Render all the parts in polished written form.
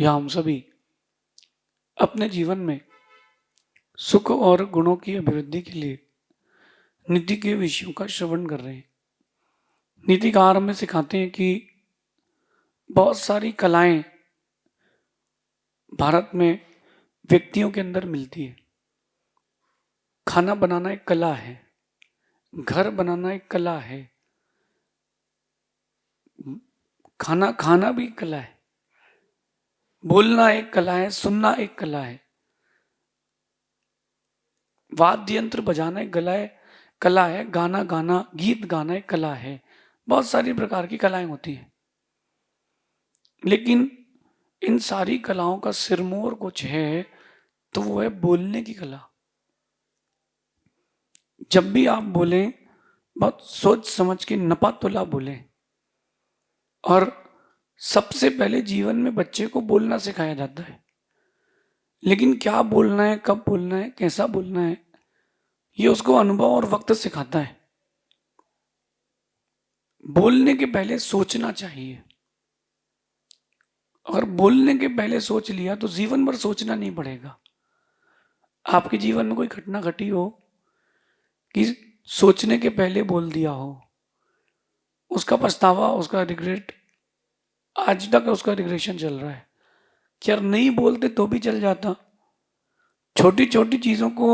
या हम सभी अपने जीवन में सुख और गुणों की अभिवृद्धि के लिए नीति के विषयों का श्रवण कर रहे हैं। नीतिकार हमें सिखाते हैं कि बहुत सारी कलाएं भारत में व्यक्तियों के अंदर मिलती है। खाना बनाना एक कला है, घर बनाना एक कला है, खाना खाना भी एक कला है, बोलना एक कला है, सुनना एक कला है, वाद्य यंत्र बजाना एक कला है, गाना गाना, गीत गाना एक कला है। बहुत सारी प्रकार की कलाएं होती हैं, लेकिन इन सारी कलाओं का सिरमौर कुछ है तो वो है बोलने की कला। जब भी आप बोलें बहुत सोच समझ के नपा तुला बोलें। और सबसे पहले जीवन में बच्चे को बोलना सिखाया जाता है, लेकिन क्या बोलना है, कब बोलना है, कैसा बोलना है, ये उसको अनुभव और वक्त सिखाता है। बोलने के पहले सोचना चाहिए, अगर बोलने के पहले सोच लिया तो जीवन भर सोचना नहीं पड़ेगा। आपके जीवन में कोई घटना घटी हो कि सोचने के पहले बोल दिया हो, उसका पछतावा, उसका रिग्रेट, आज तक उसका रिग्रेशन चल रहा है कि यार नहीं बोलते तो भी चल जाता। छोटी छोटी चीजों को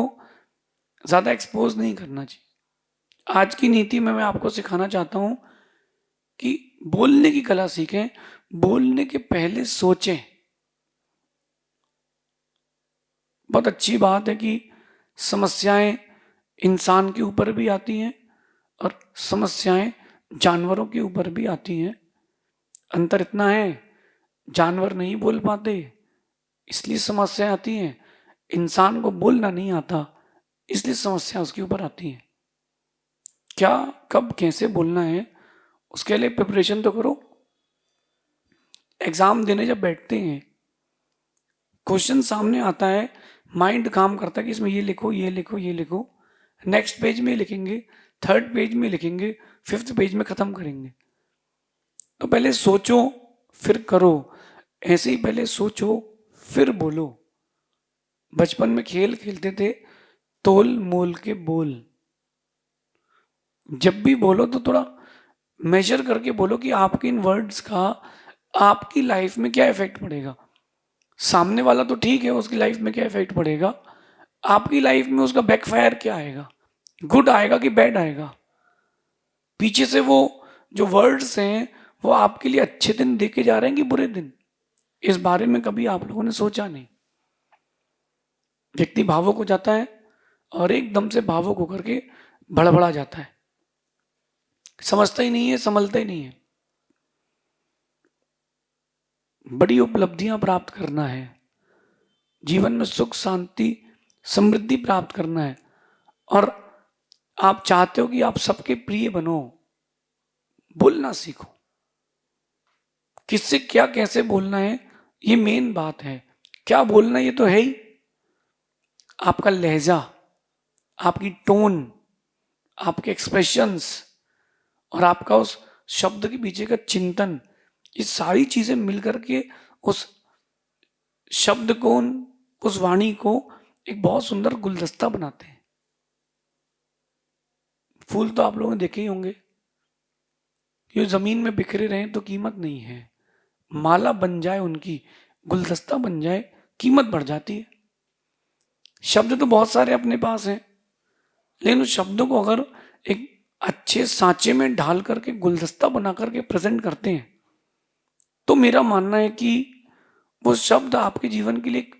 ज्यादा एक्सपोज नहीं करना चाहिए। आज की नीति में मैं आपको सिखाना चाहता हूं कि बोलने की कला सीखें, बोलने के पहले सोचें। बहुत अच्छी बात है कि समस्याएं इंसान के ऊपर भी आती हैं और समस्याएं जानवरों के ऊपर भी आती हैं। अंतर इतना है, जानवर नहीं बोल पाते इसलिए समस्या आती हैं, इंसान को बोलना नहीं आता इसलिए समस्या उसके ऊपर आती है। क्या, कब, कैसे बोलना है उसके लिए प्रिपरेशन तो करो। एग्जाम देने जब बैठते हैं, क्वेश्चन सामने आता है, माइंड काम करता है कि इसमें ये लिखो, ये लिखो, ये लिखो, नेक्स्ट पेज में लिखेंगे, थर्ड पेज में लिखेंगे, फिफ्थ पेज में खत्म करेंगे। तो पहले सोचो फिर करो, ऐसे ही पहले सोचो फिर बोलो। बचपन में खेल खेलते थे, तोल मोल के बोल। जब भी बोलो तो थोड़ा मेजर करके बोलो कि आपके इन वर्ड्स का आपकी लाइफ में क्या इफेक्ट पड़ेगा। सामने वाला तो ठीक है, उसकी लाइफ में क्या इफेक्ट पड़ेगा, आपकी लाइफ में उसका बैकफायर क्या आएगा, गुड आएगा कि बैड आएगा। पीछे से वो जो वर्ड्स हैं वो आपके लिए अच्छे दिन देके जा रहे हैं कि बुरे दिन, इस बारे में कभी आप लोगों ने सोचा नहीं। व्यक्ति भावुक हो जाता है और एकदम से भावुक होकर के भड़बड़ा जाता है, समझता ही नहीं है, संभलता ही नहीं है। बड़ी उपलब्धियां प्राप्त करना है, जीवन में सुख शांति समृद्धि प्राप्त करना है और आप चाहते हो कि आप सबके प्रिय बनो, बोलना सीखो। किससे क्या कैसे बोलना है ये मेन बात है। क्या बोलना ये तो है ही, आपका लहजा, आपकी टोन, आपके एक्सप्रेशंस और आपका उस शब्द के पीछे का चिंतन, ये सारी चीजें मिलकर के उस शब्द को, उस वाणी को एक बहुत सुंदर गुलदस्ता बनाते हैं। फूल तो आप लोगों ने देखे ही होंगे, ये जमीन में बिखरे रहे तो कीमत नहीं है, माला बन जाए उनकी, गुलदस्ता बन जाए, कीमत बढ़ जाती है। शब्द तो बहुत सारे अपने पास हैं, लेकिन उस शब्दों को अगर एक अच्छे सांचे में ढाल करके गुलदस्ता बना करके प्रेजेंट करते हैं तो मेरा मानना है कि वो शब्द आपके जीवन के लिए एक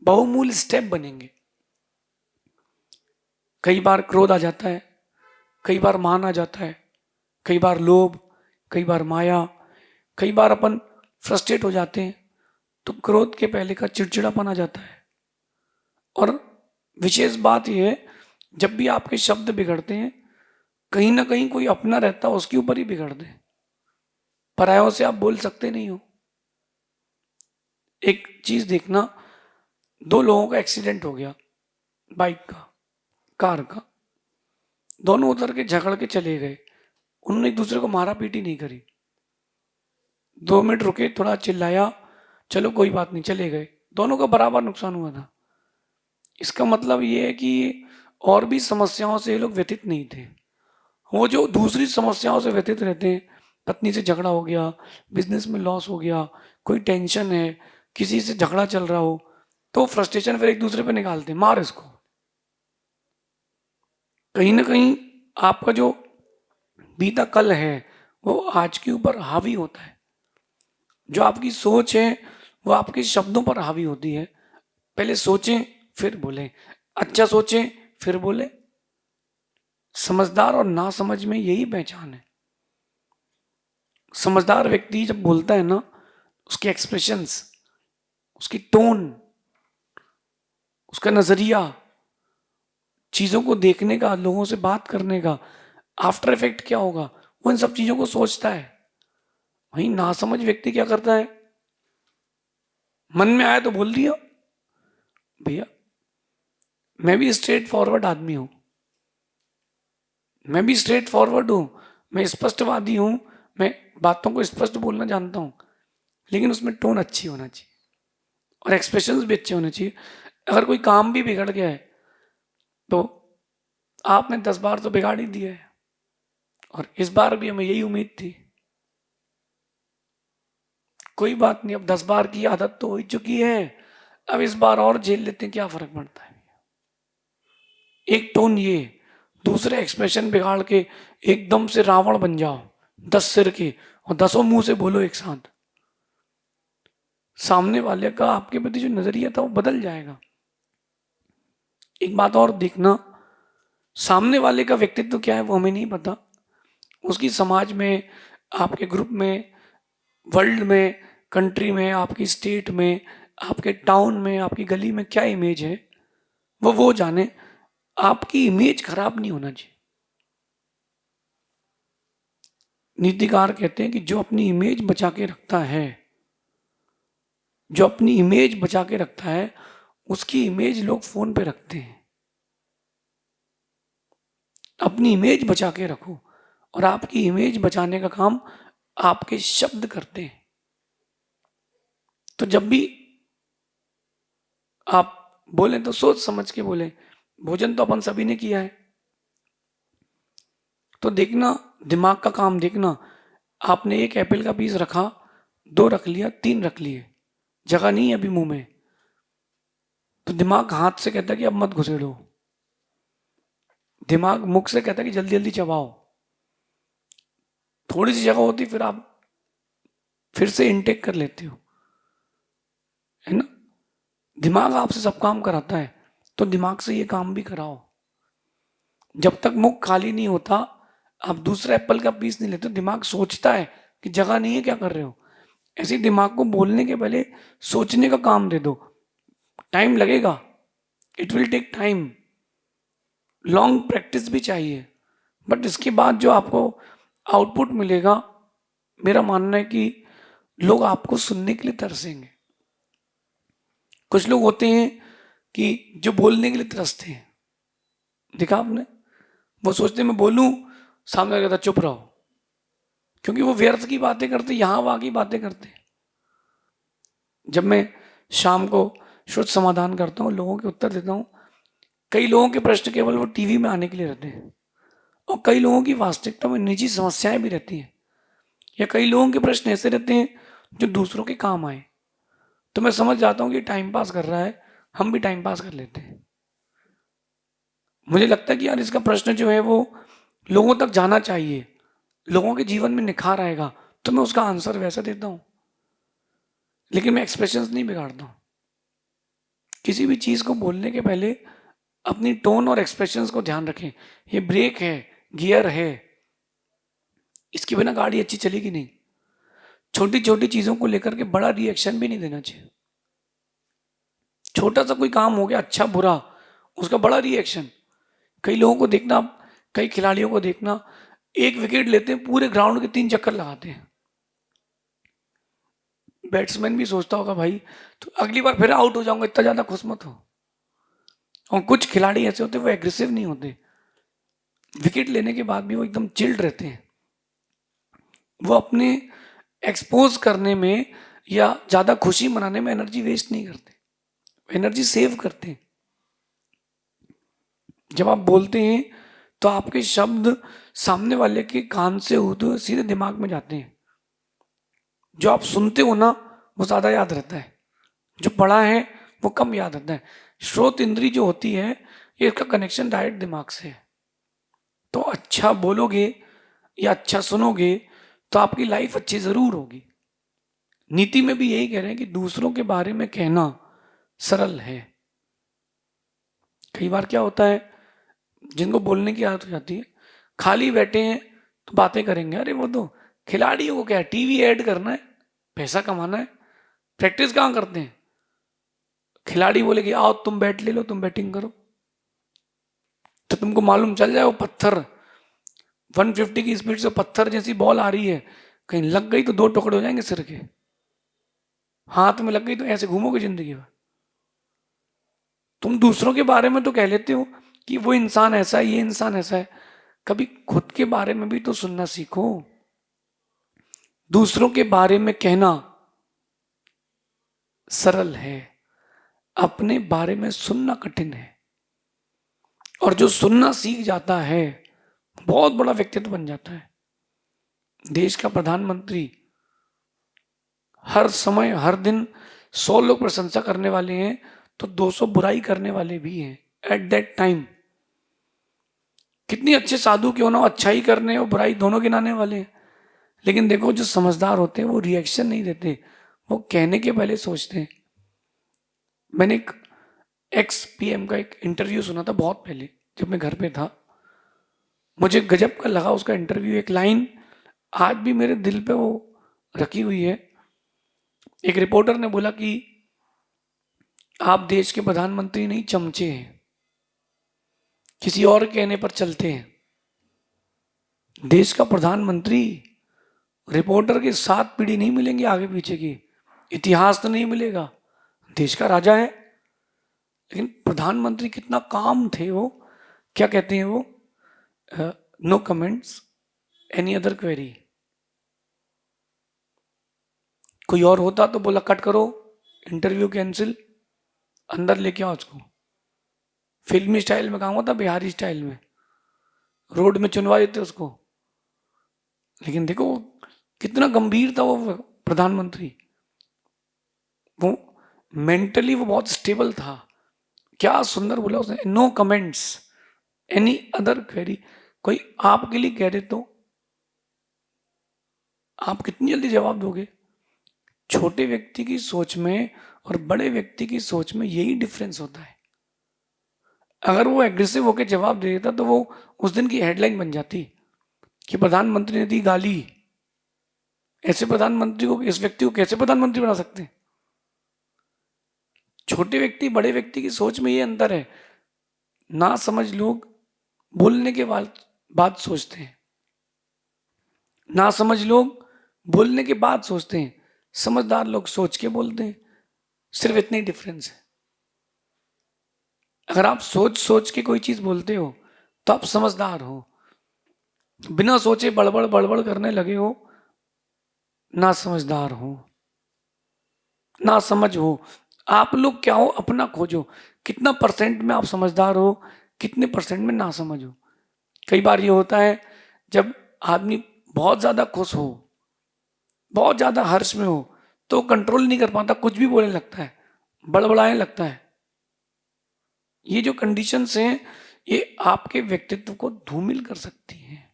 बहुमूल्य स्टेप बनेंगे। कई बार क्रोध आ जाता है, कई बार मान आ जाता है, कई बार लोभ, कई बार माया, कई बार अपन फ्रस्ट्रेट हो जाते हैं तो क्रोध के पहले का चिड़चिड़ापन आ जाता है। और विशेष बात यह है, जब भी आपके शब्द बिगड़ते हैं कहीं ना कहीं कोई अपना रहता है उसके ऊपर ही बिगड़ते हैं, परायों से आप बोल सकते नहीं हो। एक चीज देखना, दो लोगों का एक्सीडेंट हो गया, बाइक का, कार का, दोनों उतर के झगड़ के चले गए, उन्होंने एक दूसरे को मारा पीटी नहीं करी, 2 मिनट रुके, थोड़ा चिल्लाया, चलो कोई बात नहीं, चले गए, दोनों का बराबर नुकसान हुआ था। इसका मतलब ये है कि और भी समस्याओं से ये लोग व्यथित नहीं थे। वो जो दूसरी समस्याओं से व्यथित रहते हैं, पत्नी से झगड़ा हो गया, बिजनेस में लॉस हो गया, कोई टेंशन है, किसी से झगड़ा चल रहा हो, तो फ्रस्ट्रेशन फिर एक दूसरे पे निकालते हैं, मार इसको। कहीं ना कहीं आपका जो बीता कल है वो आज के ऊपर हावी होता है। जो आपकी सोच है वो आपके शब्दों पर हावी होती है। पहले सोचें फिर बोलें, अच्छा सोचें फिर बोलें। समझदार और नासमझ में यही पहचान है। समझदार व्यक्ति जब बोलता है ना, उसके एक्सप्रेशंस, उसकी टोन, उसका नजरिया, चीजों को देखने का, लोगों से बात करने का आफ्टर इफेक्ट क्या होगा, वो इन सब चीजों को सोचता है। वहीं नासमझ व्यक्ति क्या करता है, मन में आया तो बोल दिया। भैया मैं भी स्ट्रेट फॉरवर्ड आदमी हूं, मैं भी स्ट्रेट फॉरवर्ड हूं, मैं स्पष्टवादी हूं, मैं बातों को स्पष्ट बोलना जानता हूं, लेकिन उसमें टोन अच्छी होना चाहिए और एक्सप्रेशंस भी अच्छे होने चाहिए। अगर कोई काम भी बिगड़ गया है तो आपने 10 बार तो बिगाड़ ही दिया है, और इस बार भी हमें यही उम्मीद थी। कोई बात नहीं, अब 10 बार की आदत तो हो ही चुकी है, अब इस बार और झेल लेते हैं, क्या फर्क पड़ता है। एक टोन ये, दूसरे एक्सप्रेशन बिगाड़ के एकदम से रावण बन जाओ, 10 सिर के, और 10 मुंह से बोलो एक साथ, सामने वाले का आपके प्रति जो नजरिया था वो बदल जाएगा। एक बात और देखना, सामने वाले का व्यक्तित्व क्या है वो हमें नहीं पता, उसकी समाज में, आपके ग्रुप में, वर्ल्ड में, कंट्री में, आपकी स्टेट में, आपके टाउन में, आपकी गली में क्या इमेज है वो जाने। आपकी इमेज खराब नहीं होना चाहिए। नीतिकार कहते हैं कि जो अपनी इमेज बचा के रखता है, जो अपनी इमेज बचा के रखता है, उसकी इमेज लोग फोन पे रखते हैं। अपनी इमेज बचा के रखो, और आपकी इमेज बचाने का काम आपके शब्द करते हैं। तो जब भी आप बोले तो सोच समझ के बोले। भोजन तो अपन सभी ने किया है, तो देखना, दिमाग का काम देखना। आपने एक एप्पल का पीस रखा, 2 रख लिया, 3 रख लिए, जगह नहीं है अभी मुंह में, तो दिमाग हाथ से कहता है कि अब मत घुसेड़ो, दिमाग मुख से कहता है कि जल्दी जल्दी चबाओ। थोड़ी सी जगह होती फिर आप फिर से इनटेक कर लेते हो, है ना। दिमाग आपसे सब काम कराता है, तो दिमाग से ये काम भी कराओ। जब तक मुख खाली नहीं होता, आप दूसरा एप्पल का पीस नहीं लेते, दिमाग सोचता है कि जगह नहीं है, क्या कर रहे हो। ऐसे ही दिमाग को बोलने के पहले सोचने का काम दे दो। टाइम लगेगा, it will take time, long practice भी चाहिए, बट इसके बाद जो आपको आउटपुट मिलेगा, मेरा मानना है कि लोग आपको सुनने के लिए तरसेंगे। कुछ लोग होते हैं कि जो बोलने के लिए तरसते हैं, देखा आपने, वो सोचते हैं मैं बोलूं, सामने वाला कहता चुप रहो, क्योंकि वो व्यर्थ की बातें करते, यहां वहां की बातें करते। जब मैं शाम को शुद्ध समाधान करता हूँ, लोगों के उत्तर देता हूँ, कई लोगों के प्रश्न केवल वो टीवी में आने के लिए रहते हैं, और कई लोगों की वास्तविकता में निजी समस्याएं भी रहती हैं, या कई लोगों के प्रश्न ऐसे रहते हैं जो दूसरों के काम आए। तो मैं समझ जाता हूँ कि टाइम पास कर रहा है, हम भी टाइम पास कर लेते हैं। मुझे लगता है कि यार इसका प्रश्न जो है वो लोगों तक जाना चाहिए, लोगों के जीवन में निखार आएगा, तो मैं उसका आंसर वैसा देता हूँ, लेकिन मैं एक्सप्रेशंस नहीं बिगाड़ता हूँ। किसी भी चीज़ को बोलने के पहले अपनी टोन और एक्सप्रेशंस को ध्यान रखें। ये ब्रेक है, गियर है, इसके बिना गाड़ी अच्छी चलेगी नहीं। छोटी छोटी चीज़ों को लेकर के बड़ा रिएक्शन भी नहीं देना चाहिए। छोटा सा कोई काम हो गया, अच्छा बुरा, उसका बड़ा रिएक्शन। कई लोगों को देखना, कई खिलाड़ियों को देखना, एक विकेट लेते हैं, पूरे ग्राउंड के 3 चक्कर लगाते हैं। बैट्समैन भी सोचता होगा भाई तो अगली बार फिर आउट हो जाऊंगा, इतना ज्यादा खुश मत हो। और कुछ खिलाड़ी ऐसे होते हैं, वो एग्रेसिव नहीं होते, विकेट लेने के बाद भी वो एकदम चिल्ड रहते हैं। वो अपने एक्सपोज करने में या ज़्यादा खुशी मनाने में एनर्जी वेस्ट नहीं करते, एनर्जी सेव करते हैं। जब आप बोलते हैं तो आपके शब्द सामने वाले के कान से होते हुए सीधे दिमाग में जाते हैं। जो आप सुनते हो ना वो ज़्यादा याद रहता है, जो पढ़ा है वो कम याद रहता है। श्रोत इंद्री जो होती है ये इसका कनेक्शन डायरेक्ट दिमाग से है। तो अच्छा बोलोगे या अच्छा सुनोगे तो आपकी लाइफ अच्छी जरूर होगी। नीति में भी यही कह रहे हैं कि दूसरों के बारे में कहना सरल है। कई बार क्या होता है, जिनको बोलने की आदत हो जाती है, खाली बैठे हैं तो बातें करेंगे। अरे वो तो खिलाड़ियों को क्या है, टीवी ऐड करना है, पैसा कमाना है, प्रैक्टिस कहाँ करते हैं। खिलाड़ी बोले कि आओ तुम बैट ले लो, तुम बैटिंग करो, तो तुमको मालूम चल जाए वो पत्थर 150 की स्पीड से पत्थर जैसी बॉल आ रही है, कहीं लग गई तो 2 टुकड़े हो जाएंगे सिर के, हाथ में लग गई तो ऐसे घूमोगे जिंदगी भर। तुम दूसरों के बारे में तो कह लेते हो कि वो इंसान ऐसा है, ये इंसान ऐसा है, कभी खुद के बारे में भी तो सुनना सीखो। दूसरों के बारे में कहना सरल है, अपने बारे में सुनना कठिन है। और जो सुनना सीख जाता है बहुत बड़ा व्यक्तित्व बन जाता है। देश का प्रधानमंत्री हर समय हर दिन 100 लोग प्रशंसा करने वाले हैं तो 200 बुराई करने वाले भी हैं एट दैट टाइम। कितनी अच्छे साधु क्यों ना हो, अच्छाई करने और बुराई दोनों गिनाने वाले हैं। लेकिन देखो जो समझदार होते हैं वो रिएक्शन नहीं देते, वो कहने के पहले सोचते हैं। मैंने एक एक्स पीएम का एक इंटरव्यू सुना था बहुत पहले, जब मैं घर पे था। मुझे गजब का लगा उसका इंटरव्यू। एक लाइन आज भी मेरे दिल पे वो रखी हुई है। एक रिपोर्टर ने बोला कि आप देश के प्रधानमंत्री नहीं, चमचे हैं, किसी और कहने पर चलते हैं। देश का प्रधानमंत्री, रिपोर्टर के 7 पीढ़ी नहीं मिलेंगे आगे पीछे की, इतिहास तो नहीं मिलेगा, देश का राजा है। लेकिन प्रधानमंत्री कितना काम थे वो, क्या कहते हैं वो, no comments, any other query. कोई और होता तो बोला कट करो, इंटरव्यू कैंसिल, अंदर लेके आओ उसको। फिल्मी स्टाइल में काम होता, बिहारी स्टाइल में रोड में चुनवा देते उसको। लेकिन देखो कितना गंभीर था वो प्रधानमंत्री, वो मेंटली वो बहुत स्टेबल था। क्या सुंदर बोला उसने, no comments any other query. कोई आपके लिए कह दे तो आप कितनी जल्दी जवाब दोगे। छोटे व्यक्ति की सोच में और बड़े व्यक्ति की सोच में यही डिफरेंस होता है। अगर वो एग्रेसिव होकर जवाब दे देता तो वो उस दिन की हेडलाइन बन जाती कि प्रधानमंत्री ने दी गाली। ऐसे प्रधानमंत्री को, इस व्यक्ति को कैसे प्रधानमंत्री बना सकते हैं। छोटे व्यक्ति बड़े व्यक्ति की सोच में ये अंतर है। ना समझ लोग बोलने के बाद सोचते हैं, ना समझ लोग बोलने के बाद सोचते हैं, समझदार लोग सोच के बोलते हैं। सिर्फ इतनी डिफरेंस है। अगर आप सोच सोच के कोई चीज बोलते हो तो आप समझदार हो। बिना सोचे बड़बड़ बड़बड़ करने लगे हो, ना समझदार हो, ना समझ हो। आप लोग क्या हो अपना खोजो, कितना परसेंट में आप समझदार हो, कितने परसेंट में ना समझ हो। कई बार ये होता है जब आदमी बहुत ज्यादा खुश हो, बहुत ज्यादा हर्ष में हो, तो कंट्रोल नहीं कर पाता, कुछ भी बोलने लगता है, बड़बड़ाने लगता है। ये जो कंडीशंस हैं ये आपके व्यक्तित्व को धूमिल कर सकती हैं।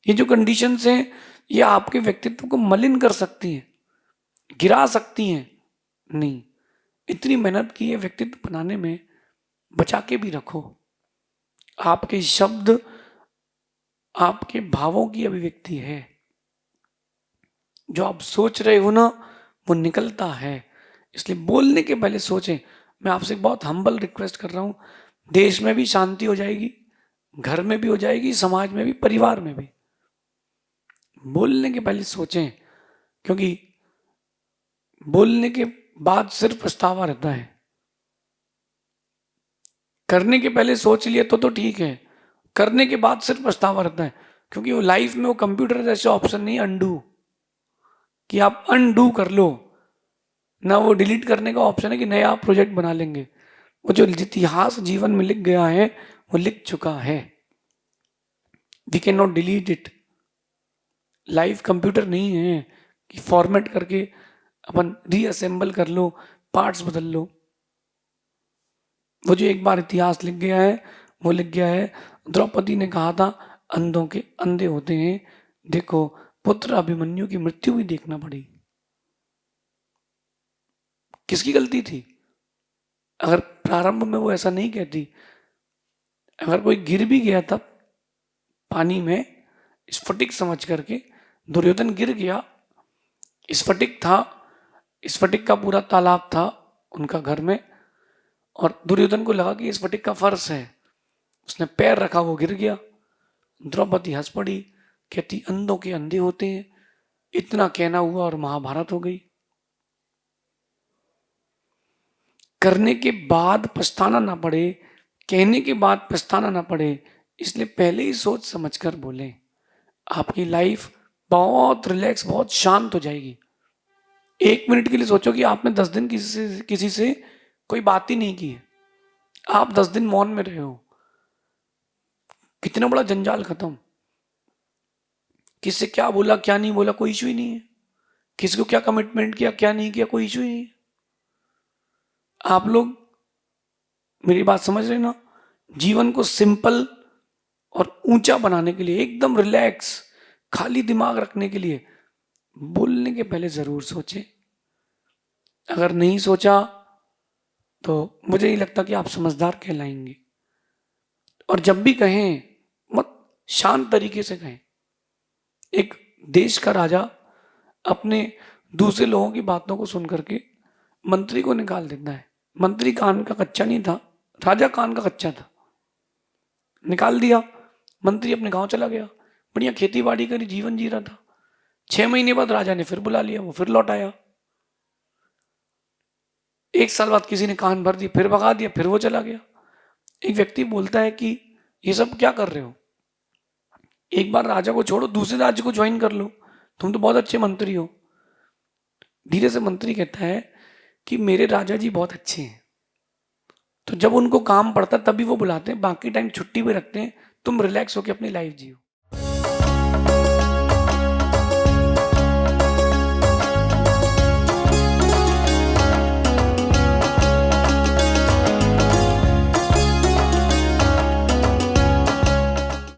ये जो कंडीशंस हैं ये आपके व्यक्तित्व को मलिन कर सकती हैं, गिरा सकती हैं। नहीं, इतनी मेहनत की है व्यक्तित्व बनाने में, बचा के भी रखो। आपके शब्द आपके भावों की अभिव्यक्ति है। जो आप सोच रहे हो ना वो निकलता है। इसलिए बोलने के पहले सोचें। मैं आपसे बहुत हम्बल रिक्वेस्ट कर रहा हूं, देश में भी शांति हो जाएगी, घर में भी हो जाएगी, समाज में भी, परिवार में भी। बोलने के पहले सोचें, क्योंकि बोलने के बाद सिर्फ पछतावा रहता है। करने के पहले सोच लिया तो ठीक है, करने के बाद सिर्फ पछतावा रहता है। क्योंकि वो लाइफ में वो कंप्यूटर जैसे ऑप्शन नहीं, अनडू, कि आप अनडू कर लो। ना वो डिलीट करने का ऑप्शन है कि नया प्रोजेक्ट बना लेंगे। वो जो इतिहास जीवन में लिख गया है वो लिख चुका है, we can not delete it. Live computer नहीं है कि फॉर्मेट करके अपन रीअसेंबल कर लो, पार्ट्स बदल लो। वो जो एक बार इतिहास लिख गया है वो लिख गया है। द्रौपदी ने कहा था अंधों के अंधे होते हैं, देखो पुत्र अभिमन्यु की मृत्यु भी देखना पड़ी। किसकी गलती थी? अगर प्रारंभ में वो ऐसा नहीं कहती, अगर कोई गिर भी गया था पानी में स्फटिक समझ करके, दुर्योधन गिर गया, स्फटिक था, स्फटिक का पूरा तालाब था उनका घर में, और दुर्योधन को लगा कि स्फटिक का फर्श है, उसने पैर रखा, वो गिर गया। द्रौपदी हंस पड़ी, कहती अंधों के अंधे होते हैं। इतना कहना हुआ और महाभारत हो गई। करने के बाद पछताना ना पड़े, कहने के बाद पछताना ना पड़े, इसलिए पहले ही सोच समझकर बोलें। आपकी लाइफ बहुत रिलैक्स, बहुत शांत हो जाएगी। 1 मिनट के लिए सोचो कि आपने 10 दिन किसी से कोई बात ही नहीं की है, आप 10 दिन मौन में रहे हो, कितना बड़ा जंजाल खत्म। किससे क्या बोला क्या नहीं बोला कोई इशू ही नहीं है, किसी को क्या कमिटमेंट किया क्या नहीं किया कोई इशू ही नहीं है। आप लोग मेरी बात समझ रहे ना? जीवन को सिंपल और ऊंचा बनाने के लिए, एकदम रिलैक्स खाली दिमाग रखने के लिए बोलने के पहले जरूर सोचें। अगर नहीं सोचा तो मुझे नहीं लगता कि आप समझदार कहलाएंगे। और जब भी कहें मत शांत तरीके से कहें। एक देश का राजा अपने दूसरे लोगों की बातों को सुन करके मंत्री को निकाल देता है। मंत्री कान का कच्चा नहीं था, राजा कान का कच्चा था, निकाल दिया। मंत्री अपने गांव चला गया, बढ़िया खेती बाड़ी करी, जीवन जी रहा था। 6 महीने बाद राजा ने फिर बुला लिया, वो फिर लौट आया। 1 साल बाद किसी ने कान भर दिया, फिर भगा दिया, फिर वो चला गया। एक व्यक्ति बोलता है कि ये सब क्या कर रहे हो, एक बार राजा को छोड़ो दूसरे राज्य को ज्वाइन कर लो, तुम तो बहुत अच्छे मंत्री हो। धीरे से मंत्री कहता है कि मेरे राजा जी बहुत अच्छे हैं, तो जब उनको काम पड़ता तभी वो बुलाते हैं, बाकी टाइम छुट्टी भी रखते हैं, तुम रिलैक्स होकर अपनी लाइफ जियो।